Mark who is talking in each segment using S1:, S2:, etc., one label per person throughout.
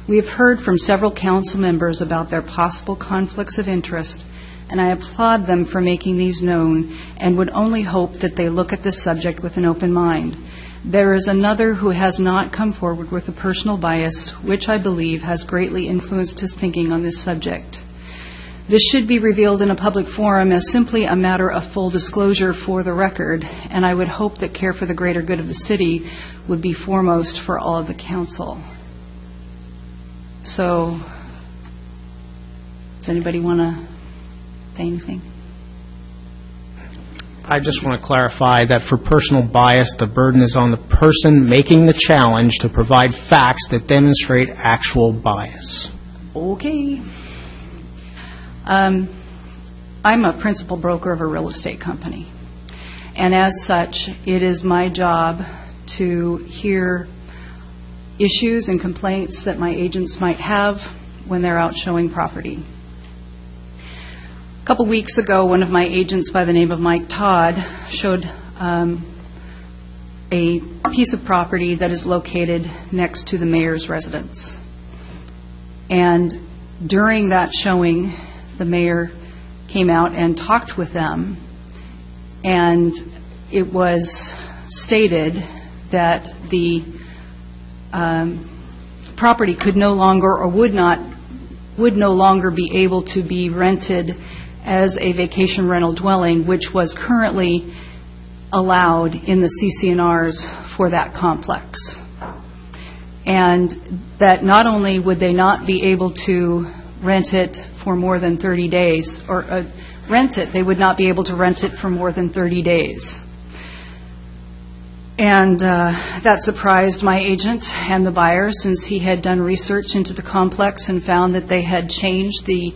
S1: We have heard from several council members about their possible conflicts of interest, and I applaud them for making these known and would only hope that they look at this subject with an open mind. There is another who has not come forward with a personal bias, which I believe has greatly influenced his thinking on this subject. This should be revealed in a public forum as simply a matter of full disclosure for the record, and I would hope that care for the greater good of the city would be foremost for all of the council. So, does anybody want to say anything?
S2: I just want to clarify that for personal bias, the burden is on the person making the challenge to provide facts that demonstrate actual bias.
S1: Okay. I'm a principal broker of a real estate company, and as such, it is my job to hear issues and complaints that my agents might have when they're out showing property. A couple weeks ago, one of my agents by the name of Mike Todd showed a piece of property that is located next to the mayor's residence. And during that showing, the mayor came out and talked with them, and it was stated that the property could no longer or would no longer be able to be rented as a vacation rental dwelling, which was currently allowed in the CC&Rs for that complex. And that not only would they not be able to rent it for more than 30 days, or they would not be able to rent it for more than 30 days. And that surprised my agent and the buyer, since he had done research into the complex and found that they had changed the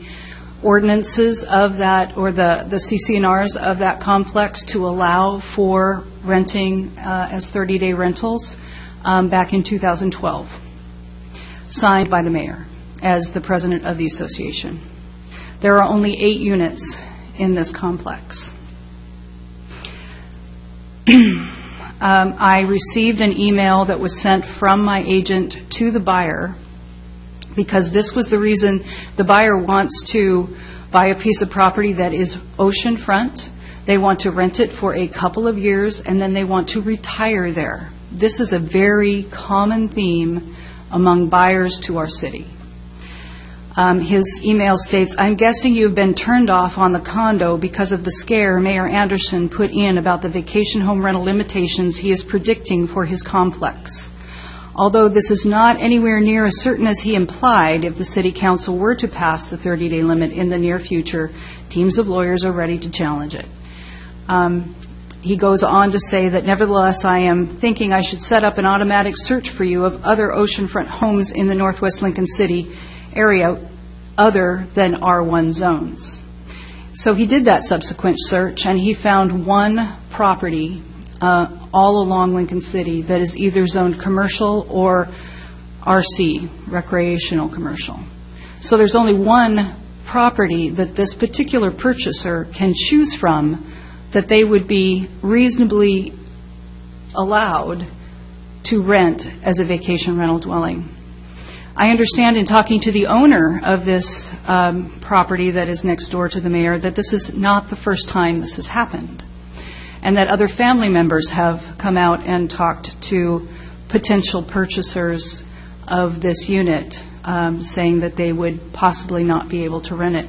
S1: ordinances of that, or the CC&Rs of that complex, to allow for renting as 30-day rentals back in 2012, signed by the mayor as the president of the association. There are only 8 units in this complex. I received an email that was sent from my agent to the buyer, because this was the reason the buyer wants to buy a piece of property that is oceanfront. They want to rent it for a couple of years, and then they want to retire there. This is a very common theme among buyers to our city. His email states, "I'm guessing you've been turned off on the condo because of the scare Mayor Anderson put in about the vacation home rental limitations he is predicting for his complex. Although this is not anywhere near as certain as he implied, if the City Council were to pass the 30-day limit in the near future, teams of lawyers are ready to challenge it." He goes on to say that, "Nevertheless, I am thinking I should set up an automatic search for you of other oceanfront homes in the Northwest Lincoln City area other than R1 zones." So he did that subsequent search, and he found one property all along Lincoln City that is either zoned commercial or RC, recreational commercial. So there's only one property that this particular purchaser can choose from that they would be reasonably allowed to rent as a vacation rental dwelling. I understand, in talking to the owner of this property that is next door to the mayor, that this is not the first time this has happened, and that other family members have come out and talked to potential purchasers of this unit, saying that they would possibly not be able to rent it,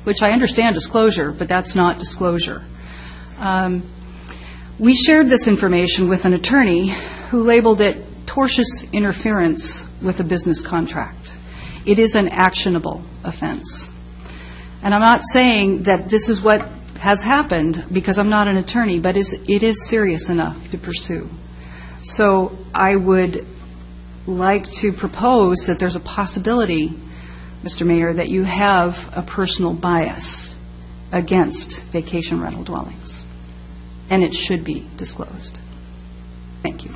S1: which I understand disclosure, but that's not disclosure. We shared this information with an attorney who labeled it tortious interference with a business contract. It is an actionable offense. And I'm not saying that this is what has happened, because I'm not an attorney, but it is serious enough to pursue. So I would like to propose that there's a possibility, Mr. Mayor, that you have a personal bias against vacation rental dwellings, and it should be disclosed. Thank you.